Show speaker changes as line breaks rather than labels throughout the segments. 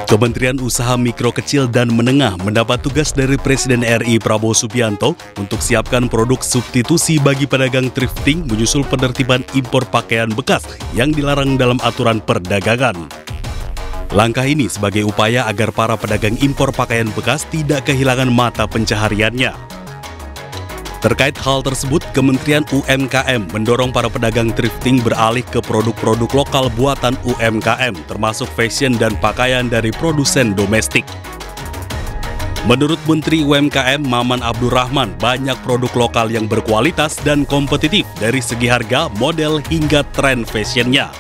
Kementerian Usaha Mikro Kecil dan Menengah mendapat tugas dari Presiden RI Prabowo Subianto untuk siapkan produk substitusi bagi pedagang thrifting menyusul penertiban impor pakaian bekas yang dilarang dalam aturan perdagangan. Langkah ini sebagai upaya agar para pedagang impor pakaian bekas tidak kehilangan mata pencahariannya. Terkait hal tersebut, Kementerian UMKM mendorong para pedagang thrifting beralih ke produk-produk lokal buatan UMKM, termasuk fashion dan pakaian dari produsen domestik. Menurut Menteri UMKM Maman Abdurrahman, banyak produk lokal yang berkualitas dan kompetitif dari segi harga, model, hingga tren fashionnya.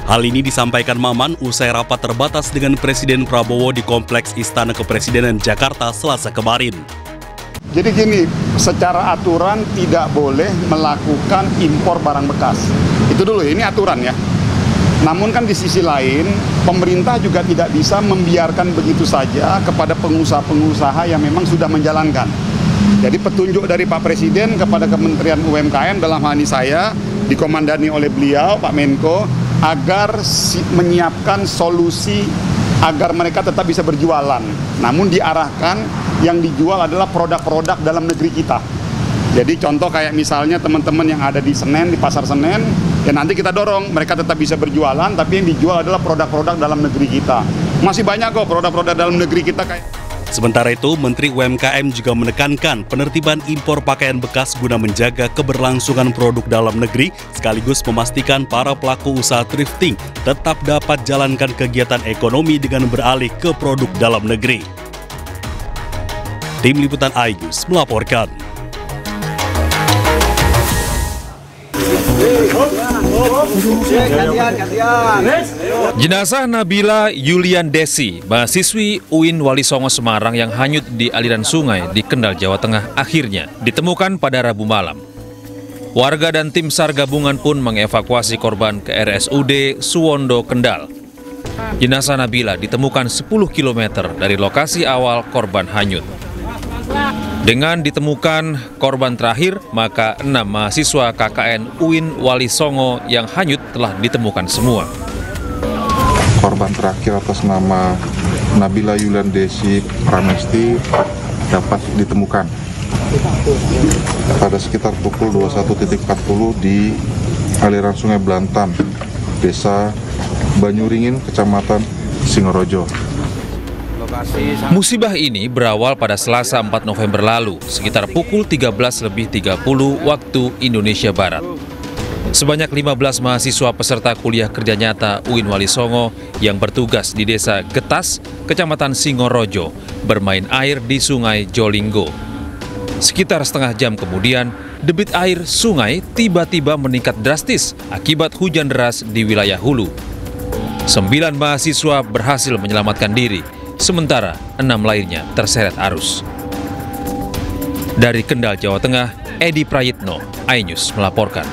Hal ini disampaikan Maman usai rapat terbatas dengan Presiden Prabowo di Kompleks Istana Kepresidenan Jakarta Selasa kemarin.
Jadi gini, secara aturan tidak boleh melakukan impor barang bekas. Itu dulu, ini aturan ya. Namun kan di sisi lain, pemerintah juga tidak bisa membiarkan begitu saja kepada pengusaha-pengusaha yang memang sudah menjalankan. Jadi petunjuk dari Pak Presiden kepada Kementerian UMKM dalam hal ini saya, dikomandani oleh beliau, Pak Menko, agar menyiapkan solusi agar mereka tetap bisa berjualan. Namun diarahkan yang dijual adalah produk-produk dalam negeri kita. Jadi contoh kayak misalnya teman-teman yang ada di Senen, di Pasar Senen, ya nanti kita dorong mereka tetap bisa berjualan, tapi yang dijual adalah produk-produk dalam negeri kita. Masih banyak kok produk-produk dalam negeri kita kayak.
Sementara itu, Menteri UMKM juga menekankan penertiban impor pakaian bekas guna menjaga keberlangsungan produk dalam negeri, sekaligus memastikan para pelaku usaha thrifting tetap dapat jalankan kegiatan ekonomi dengan beralih ke produk dalam negeri. Tim Liputan iNews melaporkan.
Jenazah Nabila Yulian Desi, mahasiswi UIN Wali Songo Semarang yang hanyut di aliran sungai di Kendal, Jawa Tengah, akhirnya ditemukan pada Rabu malam. Warga dan tim SAR gabungan pun mengevakuasi korban ke RSUD Suwondo, Kendal. Jenazah Nabila ditemukan 10 km dari lokasi awal korban hanyut. Dengan ditemukan korban terakhir, maka 6 mahasiswa KKN UIN Wali Songo yang hanyut telah ditemukan semua.
Korban terakhir atas nama Nabila Yulian Desi Pramesti dapat ditemukan pada sekitar pukul 21.40 di aliran Sungai Belantan, Desa Banyuringin, Kecamatan Singorojo.
Musibah ini berawal pada Selasa 4 November lalu, sekitar pukul 13.30 waktu Indonesia Barat. Sebanyak 15 mahasiswa peserta kuliah kerja nyata UIN Wali Songo yang bertugas di Desa Getas, Kecamatan Singorojo, bermain air di Sungai Jolinggo. Sekitar setengah jam kemudian, debit air sungai tiba-tiba meningkat drastis akibat hujan deras di wilayah hulu. 9 mahasiswa berhasil menyelamatkan diri, sementara 6 lainnya terseret arus. Dari Kendal, Jawa Tengah, Edi Prayitno, iNews melaporkan.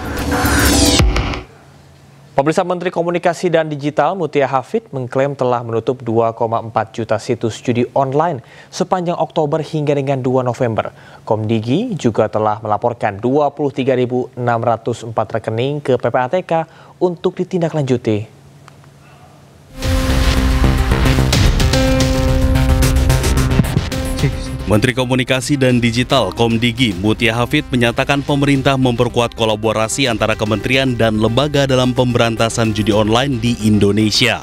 Pemirsa, Menteri Komunikasi dan Digital Mutia Hafid mengklaim telah menutup 2,4 juta situs judi online sepanjang Oktober hingga dengan 2 November. Komdigi juga telah melaporkan 23.604 rekening ke PPATK untuk ditindaklanjuti.
Menteri Komunikasi dan Digital Komdigi Mutia Hafid menyatakan pemerintah memperkuat kolaborasi antara kementerian dan lembaga dalam pemberantasan judi online di Indonesia.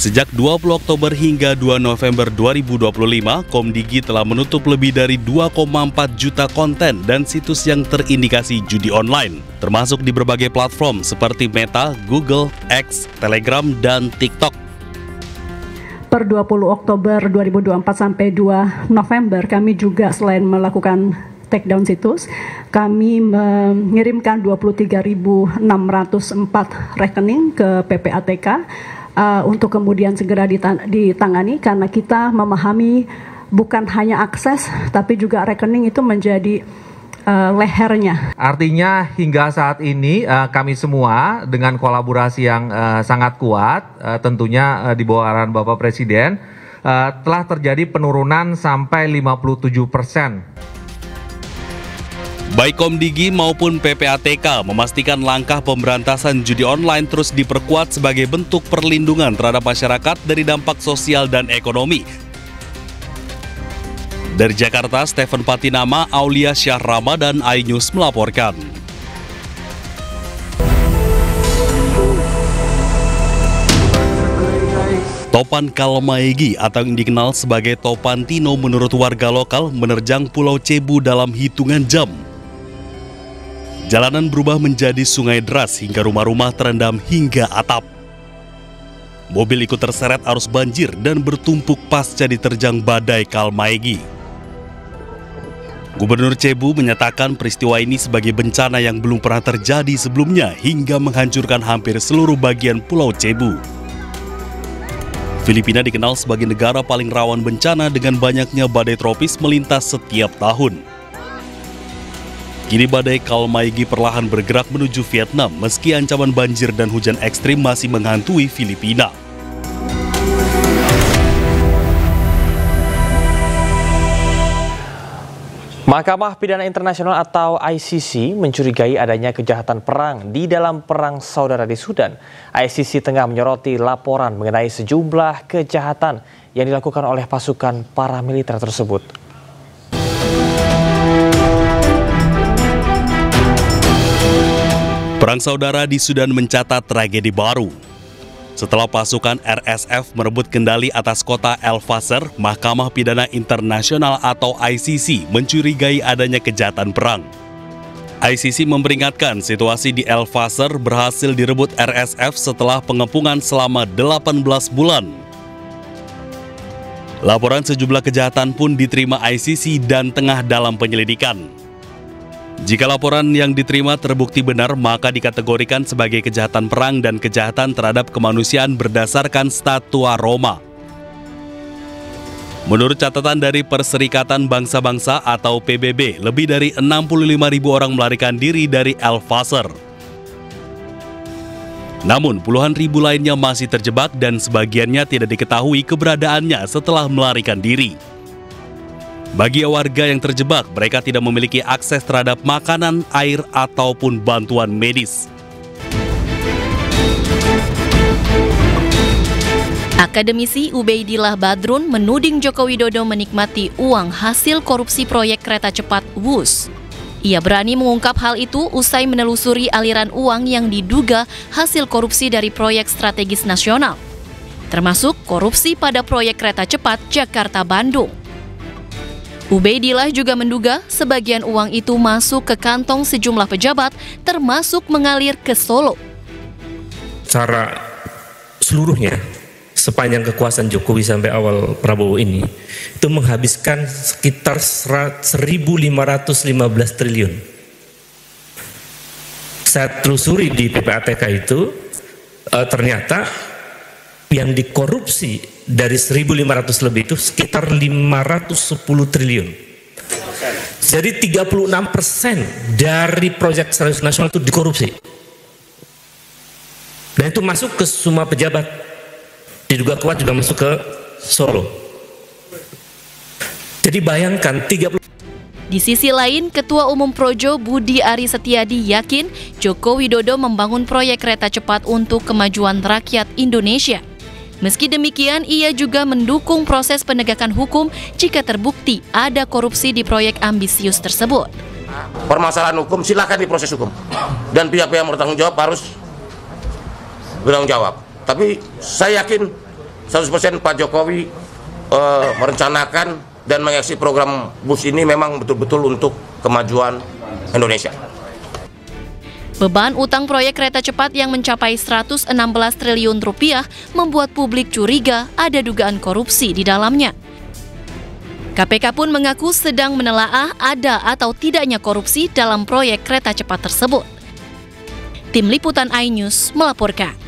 Sejak 20 Oktober hingga 2 November 2025, Komdigi telah menutup lebih dari 2,4 juta konten dan situs yang terindikasi judi online, termasuk di berbagai platform seperti Meta, Google, X, Telegram, dan TikTok.
Per 20 Oktober 2024 sampai 2 November, kami juga selain melakukan takedown situs, kami mengirimkan 23.604 rekening ke PPATK untuk kemudian segera ditangani, karena kita memahami bukan hanya akses, tapi juga rekening itu menjadi lehernya.
Artinya hingga saat ini kami semua dengan kolaborasi yang sangat kuat, tentunya di bawah arahan Bapak Presiden, telah terjadi penurunan sampai 57%.
Baik Komdigi maupun PPATK memastikan langkah pemberantasan judi online terus diperkuat sebagai bentuk perlindungan terhadap masyarakat dari dampak sosial dan ekonomi. Dari Jakarta, Stephen Patinama, Aulia Syah Ramadan, iNews melaporkan. Topan Kalmaegi atau yang dikenal sebagai Topan Tino menurut warga lokal menerjang Pulau Cebu dalam hitungan jam. Jalanan berubah menjadi sungai deras hingga rumah-rumah terendam hingga atap. Mobil ikut terseret arus banjir dan bertumpuk pasca diterjang badai Kalmaegi. Gubernur Cebu menyatakan peristiwa ini sebagai bencana yang belum pernah terjadi sebelumnya hingga menghancurkan hampir seluruh bagian Pulau Cebu. Filipina dikenal sebagai negara paling rawan bencana dengan banyaknya badai tropis melintas setiap tahun. Kini badai Kalmaegi perlahan bergerak menuju Vietnam meski ancaman banjir dan hujan ekstrim masih menghantui Filipina.
Mahkamah Pidana Internasional atau ICC mencurigai adanya kejahatan perang di dalam perang saudara di Sudan. ICC tengah menyoroti laporan mengenai sejumlah kejahatan yang dilakukan oleh pasukan paramiliter tersebut.
Perang saudara di Sudan mencatat tragedi baru. Setelah pasukan RSF merebut kendali atas kota El Fasher, Mahkamah Pidana Internasional atau ICC mencurigai adanya kejahatan perang. ICC memperingatkan situasi di El Fasher berhasil direbut RSF setelah pengepungan selama 18 bulan. Laporan sejumlah kejahatan pun diterima ICC dan tengah dalam penyelidikan. Jika laporan yang diterima terbukti benar, maka dikategorikan sebagai kejahatan perang dan kejahatan terhadap kemanusiaan berdasarkan Statua Roma. Menurut catatan dari Perserikatan Bangsa-Bangsa atau PBB, lebih dari 65.000 orang melarikan diri dari El Fasher. Namun, puluhan ribu lainnya masih terjebak dan sebagiannya tidak diketahui keberadaannya setelah melarikan diri. Bagi warga yang terjebak, mereka tidak memiliki akses terhadap makanan, air, ataupun bantuan medis.
Akademisi Ubaidillah Badrun menuding Joko Widodo menikmati uang hasil korupsi proyek kereta cepat WUS. Ia berani mengungkap hal itu usai menelusuri aliran uang yang diduga hasil korupsi dari proyek strategis nasional, termasuk korupsi pada proyek kereta cepat Jakarta-Bandung. Ubaidillah juga menduga sebagian uang itu masuk ke kantong sejumlah pejabat, termasuk mengalir ke Solo.
Cara seluruhnya, sepanjang kekuasaan Jokowi sampai awal Prabowo ini, itu menghabiskan sekitar 1.515 triliun. Saya telusuri di PPATK itu, ternyata yang dikorupsi dari 1.500 lebih itu sekitar 510 triliun. Jadi 36% dari proyek strategis nasional itu dikorupsi. Dan itu masuk ke semua pejabat. Diduga kuat juga masuk ke Solo. Jadi bayangkan 30.
Di sisi lain, Ketua Umum Projo Budi Ari Setiadi yakin Joko Widodo membangun proyek kereta cepat untuk kemajuan rakyat Indonesia. Meski demikian, ia juga mendukung proses penegakan hukum jika terbukti ada korupsi di proyek ambisius tersebut.
Permasalahan hukum silakan diproses hukum. Dan pihak-pihak yang bertanggung jawab harus bertanggung jawab. Tapi saya yakin 100% Pak Jokowi merencanakan dan mengeksekusi program BUS ini memang betul-betul untuk kemajuan Indonesia.
Beban utang proyek kereta cepat yang mencapai 116 triliun rupiah membuat publik curiga ada dugaan korupsi di dalamnya. KPK pun mengaku sedang menelaah ada atau tidaknya korupsi dalam proyek kereta cepat tersebut. Tim Liputan iNews melaporkan.